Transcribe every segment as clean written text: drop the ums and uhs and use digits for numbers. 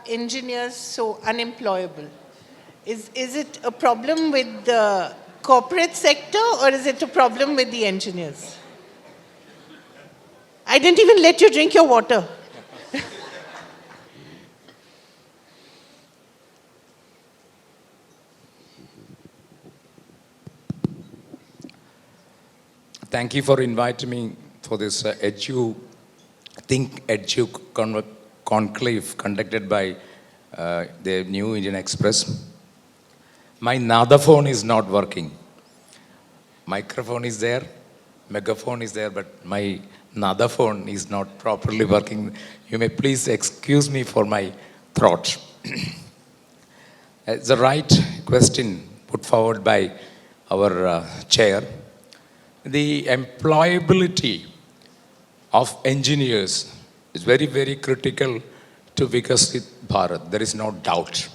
engineers so unemployable? Is it a problem with the corporate sector or is it a problem with the engineers? I didn't even let you drink your water. Thank you for inviting me for this Edu conclave conducted by the New Indian Express. My Nada phone is not working. Microphone is there, megaphone is there, but my Nada phone is not properly working. You may please excuse me for my throat. It's the right question put forward by our chair. The employability of engineers is very, very critical to Viksit Bharat. There is no doubt.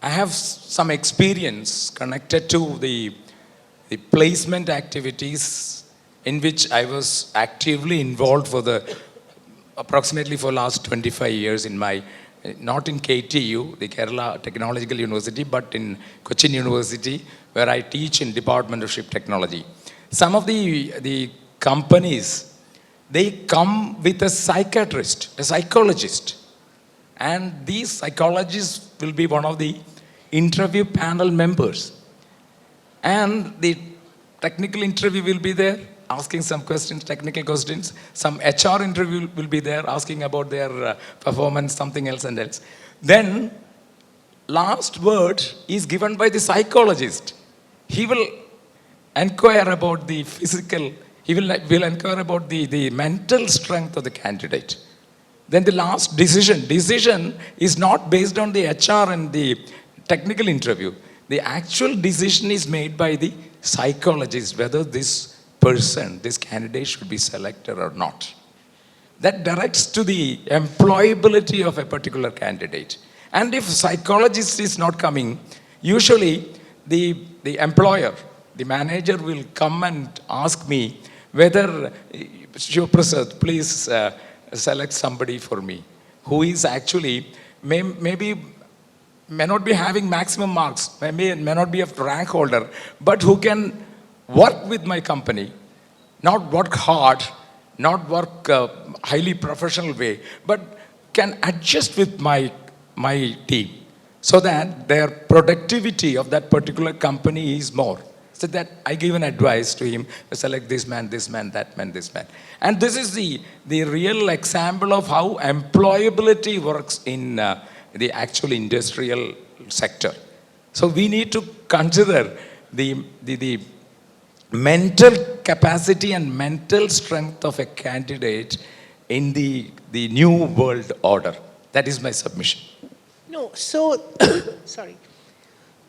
I have some experience connected to the placement activities in which I was actively involved for approximately for last 25 years in my, not in KTU, the Kerala Technological University, but in Cochin University, where I teach in Department of Ship Technology. Some of the companies, they come with a psychiatrist, a psychologist. And these psychologists will be one of the interview panel members. And the technical interview will be there, asking some questions, technical questions. Some HR interview will be there, asking about their performance, something else and else. Then, last word is given by the psychologist. He will inquire about the physical, he will inquire about the mental strength of the candidate. Then the last decision is not based on the HR and the technical interview. The actual decision is made by the psychologist whether this person, this candidate should be selected or not. That directs to the employability of a particular candidate. And if psychologist is not coming, usually the employer, the manager will come and ask me whether, Sivaprasad, please select somebody for me who is actually, may not be having maximum marks, may not be a rank holder, but who can work with my company, not work hard, not work highly professional way, but can adjust with my team so that their productivity of that particular company is more. So that I give an advice to him, select this man, that man, this man. And this is the real example of how employability works in the actual industrial sector. So we need to consider the mental capacity and mental strength of a candidate in the new world order. That is my submission. No, so, sorry.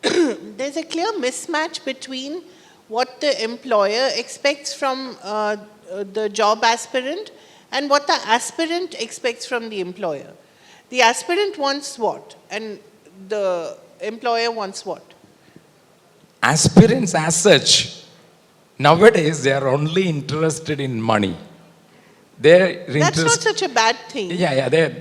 There's a clear mismatch between what the employer expects from the job aspirant and what the aspirant expects from the employer. The aspirant wants what? And the employer wants what? Aspirants as such, nowadays they are only interested in money. That's not such a bad thing.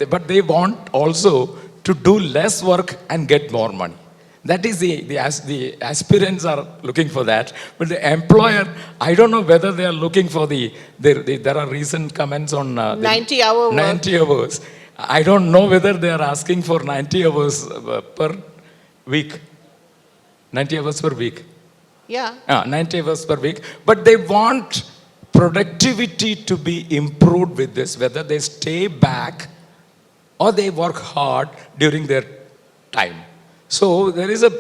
But they want also to do less work and get more money. That is the aspirants are looking for that. But the employer, I don't know whether they are looking for there are recent comments on 90-hour work. 90 hours. I don't know whether they are asking for 90 hours per week. 90 hours per week. Yeah. 90 hours per week. But they want productivity to be improved with this, whether they stay back or they work hard during their time. So there is a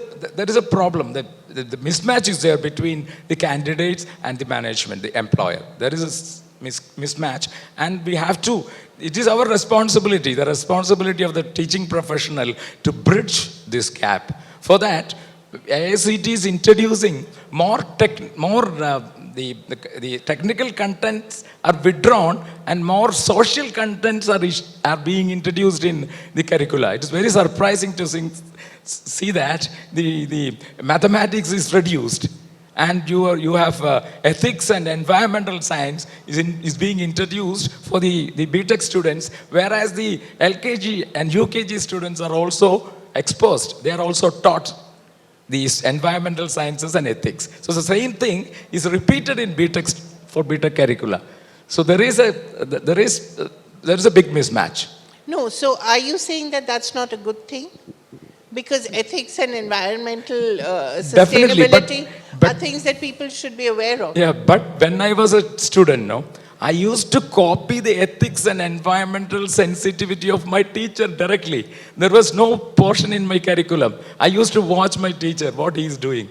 problem. The mismatch is there between the candidates and the management, the employer. There is a mismatch, and we have to. It is our responsibility, the responsibility of the teaching professional, to bridge this gap. For that, AICT is introducing the technical contents are withdrawn and more social contents are being introduced in the curricula. It is very surprising to see that the mathematics is reduced And you have ethics and environmental science is being introduced for the BTech students, whereas the LKG and UKG students are also exposed. They are also taught these environmental sciences and ethics. So the same thing is repeated in BTech for BTech curricula. So there is a big mismatch. No, so are you saying that that's not a good thing? Because ethics and environmental Definitely, sustainability but are things that people should be aware of. Yeah, but when I was a student, no, I used to copy the ethics and environmental sensitivity of my teacher directly. There was no portion in my curriculum. I used to watch my teacher, what he is doing,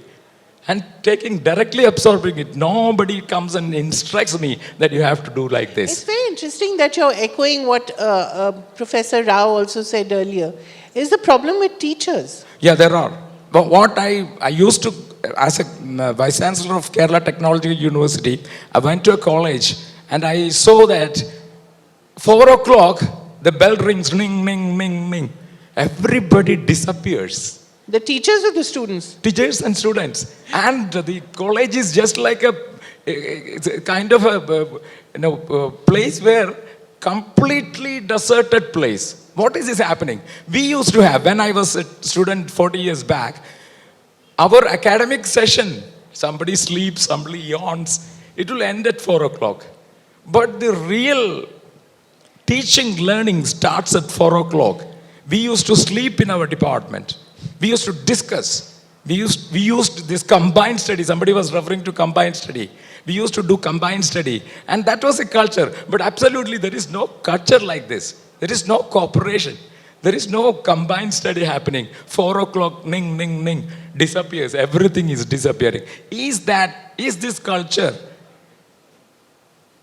and directly absorbing it. Nobody comes and instructs me that you have to do like this. It's very interesting that you're echoing what Professor Rao also said earlier. Is the problem with teachers? Yeah, there are. But what I used to, as a Vice Chancellor of Kerala Technological University, I went to a college and I saw that 4 o'clock, the bell rings, ring, ring, ring, ring. Everybody disappears. The teachers or the students? Teachers and students. And the college is just like it's a kind of a place where completely deserted place. What is this happening? We used to have, when I was a student 40 years back, our academic session, somebody sleeps, somebody yawns, it will end at 4 o'clock. But the real teaching, learning starts at 4 o'clock. We used to sleep in our department. We used to discuss. We used this combined study. Somebody was referring to combined study. We used to do combined study. And that was a culture. But absolutely, there is no culture like this. There is no cooperation. There is no combined study happening. 4 o'clock, ning, ning, ning, disappears. Everything is disappearing. Is this culture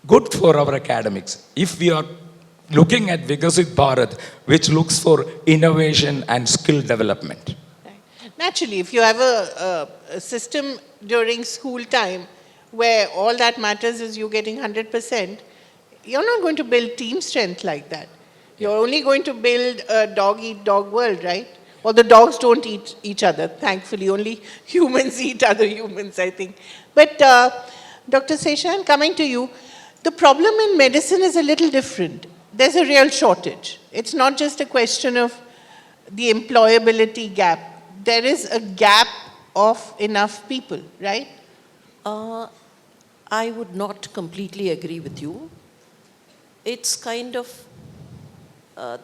good for our academics? If we are looking at Viksit Bharat, which looks for innovation and skill development. Naturally, if you have a system during school time where all that matters is you getting 100%, you're not going to build team strength like that. You're only going to build a dog-eat-dog world, right? Or the dogs don't eat each other, thankfully. Only humans eat other humans, I think. But Dr. Seshayyan, coming to you, the problem in medicine is a little different. There's a real shortage. It's not just a question of the employability gap. There is a gap of enough people, right? I would not completely agree with you. It's kind of,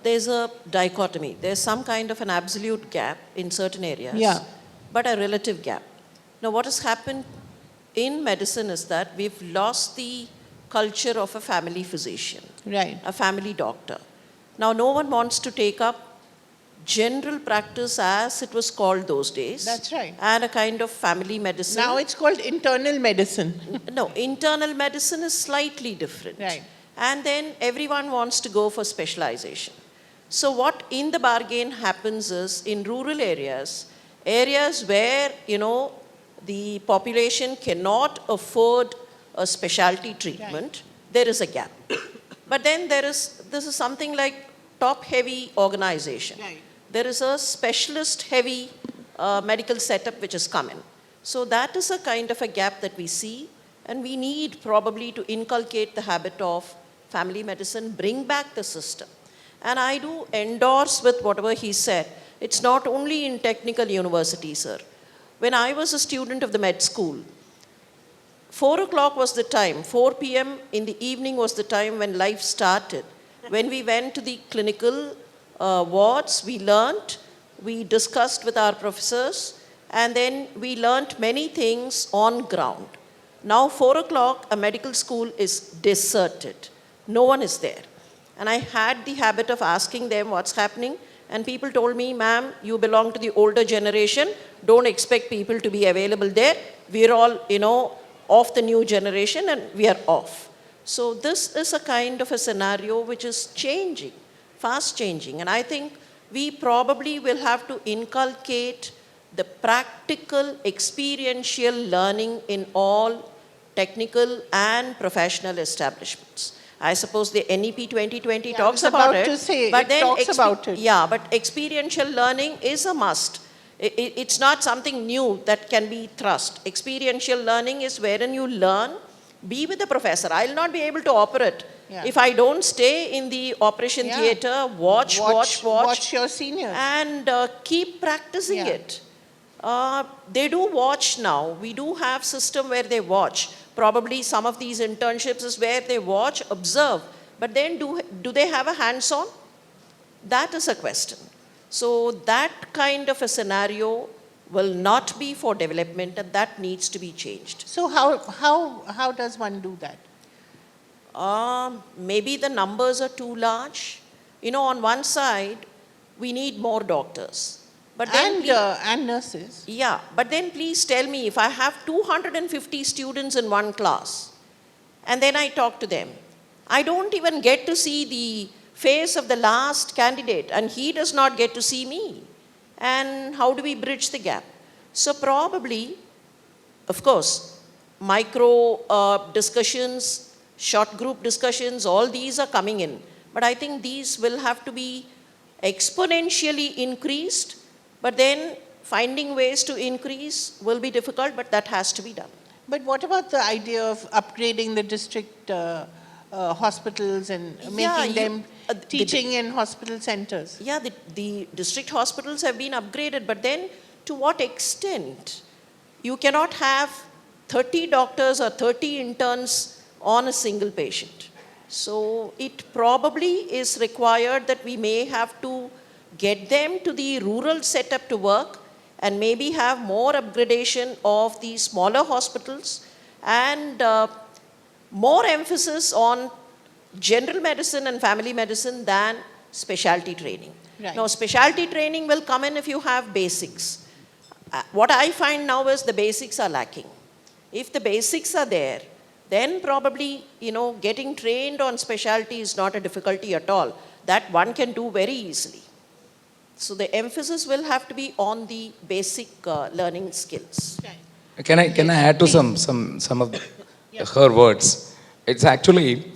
there's a dichotomy. There's some kind of an absolute gap in certain areas, but a relative gap. Now, what has happened in medicine is that we've lost the culture of a family physician, a family doctor. Now, no one wants to take up general practice as it was called those days. That's right. And a kind of family medicine. Now it's called internal medicine. No, internal medicine is slightly different. Right. And then everyone wants to go for specialization. So what in the bargain happens is in rural areas where, the population cannot afford a specialty treatment, there is a gap. But then this is something like top-heavy organization. Right. There is a specialist-heavy medical setup which has come in. So that is a kind of a gap that we see, and we need probably to inculcate the habit of family medicine, bring back the system. And I do endorse with whatever he said. It's not only in technical universities, sir. When I was a student of the med school, 4 o'clock was the time, 4 p.m. in the evening was the time when life started. When we went to the clinical wards, we learnt, we discussed with our professors, and then we learnt many things on ground. Now 4 o'clock, a medical school is deserted. No one is there. And I had the habit of asking them what's happening, and people told me, ma'am, you belong to the older generation, don't expect people to be available there. We're all, of the new generation, and we are off. So this is a kind of a scenario which is changing, fast changing. And I think we probably will have to inculcate the practical, experiential learning in all technical and professional establishments. I suppose the NEP 2020 talks about it. To say, but it talks about it. Yeah, but experiential learning is a must. It's not something new that can be thrust. Experiential learning is wherein you learn, be with the professor. I'll not be able to operate if I don't stay in the operation theater, watch your seniors. And keep practicing it. They do watch now. We do have system where they watch. Probably some of these internships is where they watch, observe. But then do they have a hands-on? That is a question. So that kind of a scenario will not be for development, and that needs to be changed. So how does one do that? Maybe the numbers are too large. You know, on one side, we need more doctors. But then And nurses. yeah, but then please tell me, if I have 250 students in one class, and then I talk to them, I don't even get to see the face of the last candidate, and he does not get to see me. And how do we bridge the gap? So probably, of course, micro discussions, short group discussions, all these are coming in. But I think these will have to be exponentially increased, but then finding ways to increase will be difficult, but that has to be done. But what about the idea of upgrading the district hospitals and making them teaching in hospital centers? Yeah, the district hospitals have been upgraded, but then to what extent? You cannot have 30 doctors or 30 interns on a single patient. So it probably is required that we may have to get them to the rural setup to work, and maybe have more upgradation of the smaller hospitals, and more emphasis on general medicine and family medicine than specialty training. Right. Now, specialty training will come in if you have basics. What I find now is the basics are lacking. If the basics are there, then probably, getting trained on specialty is not a difficulty at all. That one can do very easily. So the emphasis will have to be on the basic learning skills. Right. Can I add to some of her words? It's actually,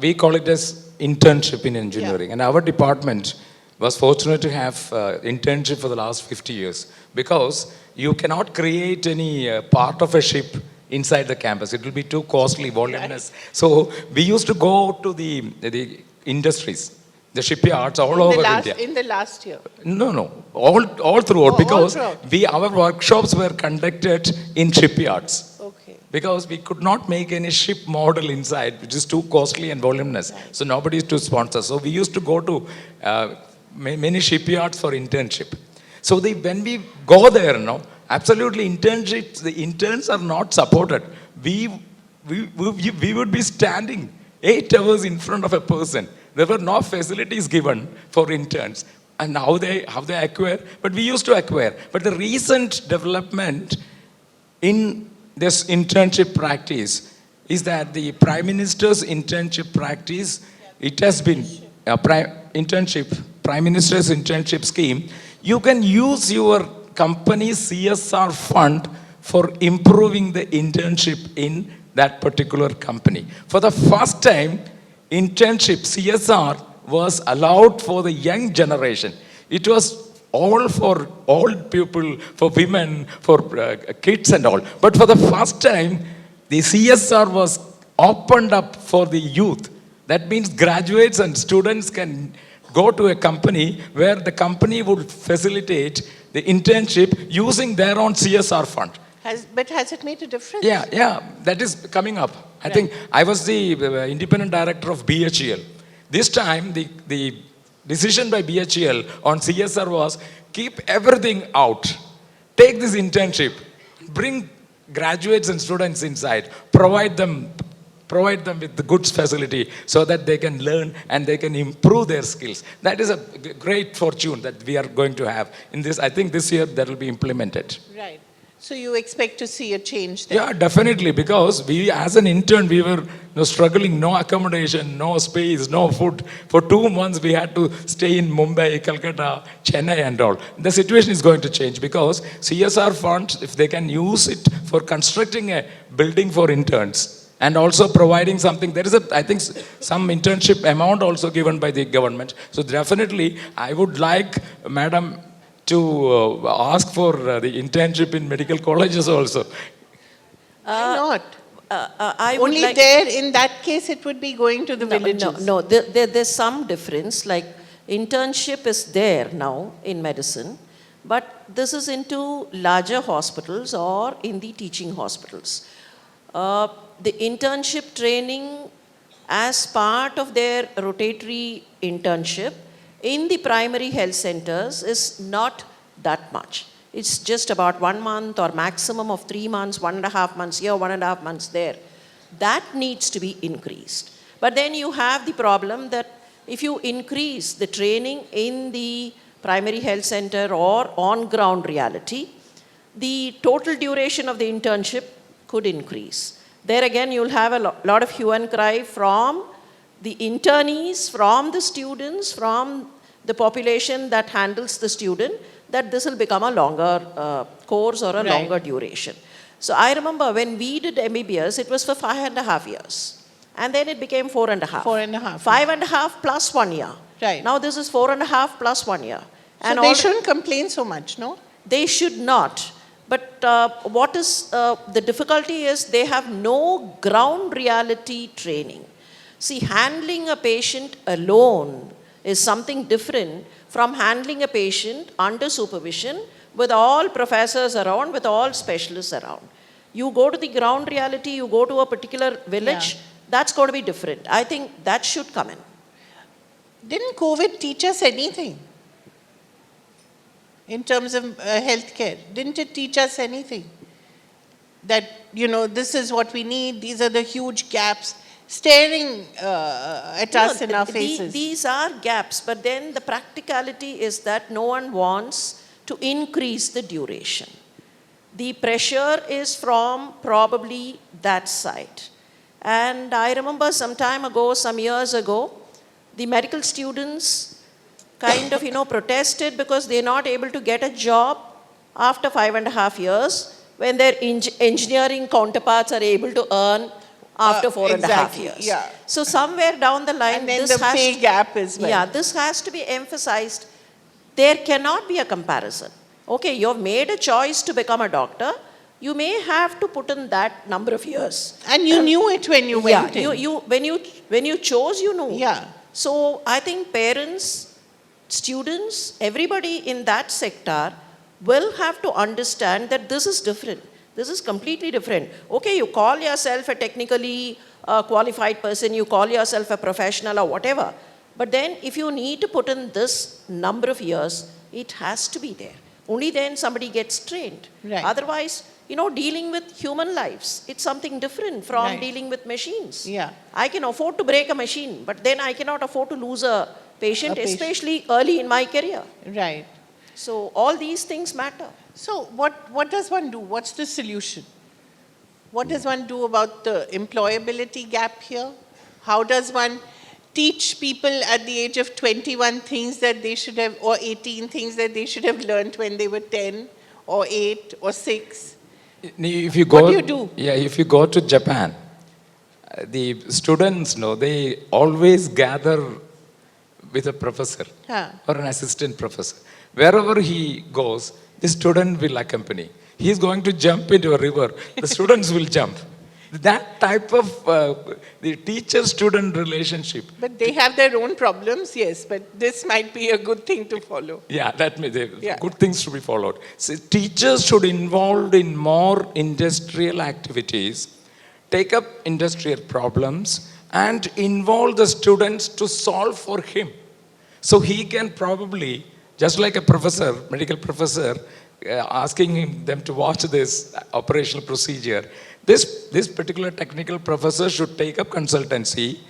we call it as internship in engineering. And our department was fortunate to have internship for the last 50 years, because you cannot create any part of a ship inside the campus. It will be too costly, voluminous. Right. So we used to go to the industries, the shipyards all over India. In the last year? No, all throughout, because our workshops were conducted in shipyards. Okay. Because we could not make any ship model inside, which is too costly and voluminous. Right. So nobody is to sponsor. So we used to go to many shipyards for internship. So when we go there, absolutely internships, the interns are not supported. We would be standing 8 hours in front of a person. There were no facilities given for interns. And how they acquire, but we used to acquire. But the recent development in this internship practice is that the Prime Minister's internship practice, it has been Prime Minister's internship scheme. You can use your company's CSR fund for improving the internship in that particular company. For the first time, internship CSR was allowed for the young generation. It was all for old people, for women, for kids and all. But for the first time, the CSR was opened up for the youth. That means graduates and students can go to a company where the company would facilitate the internship using their own CSR fund. But has it made a difference? Yeah, that is coming up. I think I was the independent director of BHEL. This time, the decision by BHEL on CSR was keep everything out. Take this internship, bring graduates and students inside, provide them with the goods facility so that they can learn and they can improve their skills. That is a great fortune that we are going to have in this. I think this year that will be implemented. Right. So you expect to see a change there? Yeah, definitely, because we, as an intern, we were struggling, no accommodation, no space, no food. For 2 months, we had to stay in Mumbai, Calcutta, Chennai and all. The situation is going to change because CSR funds, if they can use it for constructing a building for interns and also providing something, there is I think some internship amount also given by the government. So definitely, I would like, Madam, to ask for the internship in medical colleges also. Why not? I would Only like, there, in that case, it would be going to the no, villages. no, there's some difference. Like internship is there now in medicine, but this is into larger hospitals or in the teaching hospitals. The internship training as part of their rotatory internship in the primary health centers is not that much. It's just about 1 month or maximum of 3 months, 1.5 months here, 1.5 months there. That needs to be increased. But then you have the problem that if you increase the training in the primary health center or on ground reality, the total duration of the internship could increase. There again, you'll have a lot of hue and cry from the internees, from the students, from the population that handles the student, that this will become a longer course or a longer duration. So I remember when we did MBBS, it was for 5.5 years. And then it became 4.5. 4.5. 5.5 plus 1 year. Right. Now this is 4.5 plus 1 year. So they shouldn't complain so much, no? They should not. But what is the difficulty is they have no ground reality training. See, handling a patient alone is something different from handling a patient under supervision with all professors around, with all specialists around. You go to the ground reality, you go to a particular village, that's going to be different. I think that should come in. Didn't COVID teach us anything in terms of healthcare? Didn't it teach us anything? That, this is what we need, these are the huge gaps staring at us in our faces. These are gaps, but then the practicality is that no one wants to increase the duration. The pressure is from probably that side. And I remember some time ago, some years ago, the medical students kind of, protested because they're not able to get a job after 5.5 years when their engineering counterparts are able to earn after 4.5 years. Yeah. So somewhere down the line, And then the pay gap as well. Yeah, this has to be emphasized. There cannot be a comparison. Okay, you have made a choice to become a doctor. You may have to put in that number of years. And you knew it when you went in. When you chose, you knew. Yeah. So I think parents, students, everybody in that sector will have to understand that this is different. This is completely different. Okay, you call yourself a technically qualified person, you call yourself a professional or whatever. But then if you need to put in this number of years, it has to be there. Only then somebody gets trained. Right. Otherwise, dealing with human lives, it's something different from dealing with machines. Yeah. I can afford to break a machine, but then I cannot afford to lose a patient, especially early in my career. Right. So all these things matter. So what does one do? What's the solution? What does one do about the employability gap here? How does one teach people at the age of 21 things that they should have, or 18 things that they should have learned when they were 10 or 8 or 6? If you go, What do you do? Yeah, if you go to Japan, the students they always gather with a professor or an assistant professor. Wherever he goes, the student will accompany. He is going to jump into a river, the students will jump. That type of the teacher-student relationship. But they have their own problems, yes, but this might be a good thing to follow. Yeah, good things to be followed. So teachers should involved in more industrial activities, take up industrial problems, and involve the students to solve for him. So he can probably, just like a professor, medical professor, asking them to watch this operational procedure, this particular technical professor should take up consultancy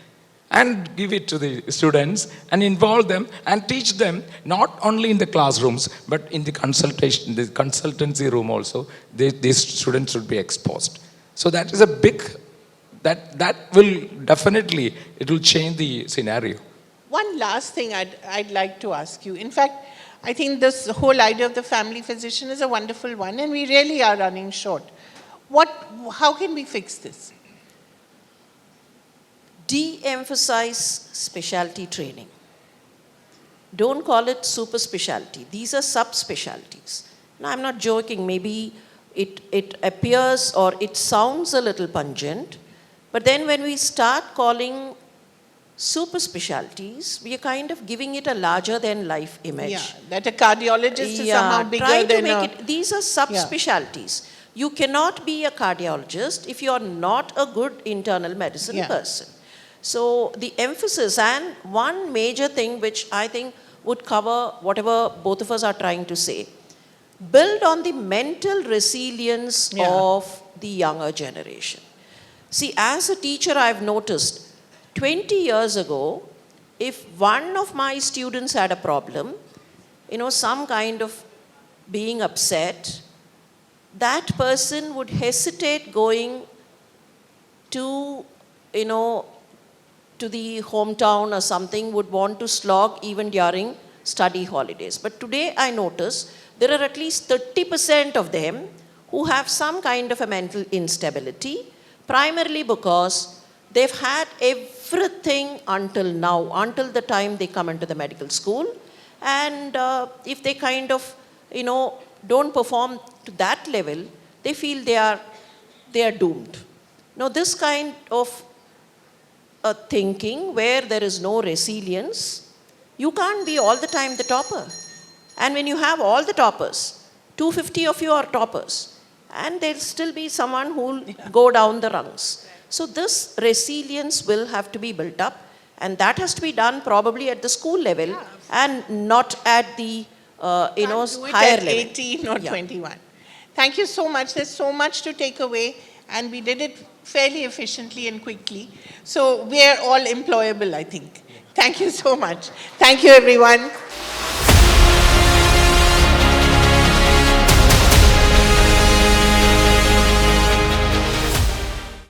and give it to the students and involve them and teach them not only in the classrooms but in the consultancy room also. These students should be exposed. So that is a big, that will definitely, it will change the scenario. One last thing I'd like to ask you. In fact, I think this whole idea of the family physician is a wonderful one, and we really are running short. How can we fix this? De-emphasize specialty training. Don't call it super specialty. These are subspecialties. Now, I'm not joking. Maybe it appears or it sounds a little pungent, but then when we start calling super specialties, we are kind of giving it a larger than life image. Yeah, that a cardiologist is somehow bigger try to than make it. These are subspecialties. You cannot be a cardiologist if you are not a good internal medicine person. So the emphasis, and one major thing which I think would cover whatever both of us are trying to say, build on the mental resilience of the younger generation. See, as a teacher, I've noticed 20 years ago, if one of my students had a problem, some kind of being upset, that person would hesitate going to, to the hometown or something, would want to slog even during study holidays. But today I notice there are at least 30% of them who have some kind of a mental instability, primarily because they've had everything until now, until the time they come into the medical school. And if they kind of, don't perform to that level, they feel they are doomed. Now, this kind of thinking where there is no resilience, you can't be all the time the topper. And when you have all the toppers, 250 of you are toppers, and there'll still be someone who will go down the rungs. So this resilience will have to be built up, and that has to be done probably at the school level and not at the higher level. 18 or 21. Thank you so much. There's so much to take away, and we did it fairly efficiently and quickly. So we are all employable, I think. Thank you so much. Thank you, everyone.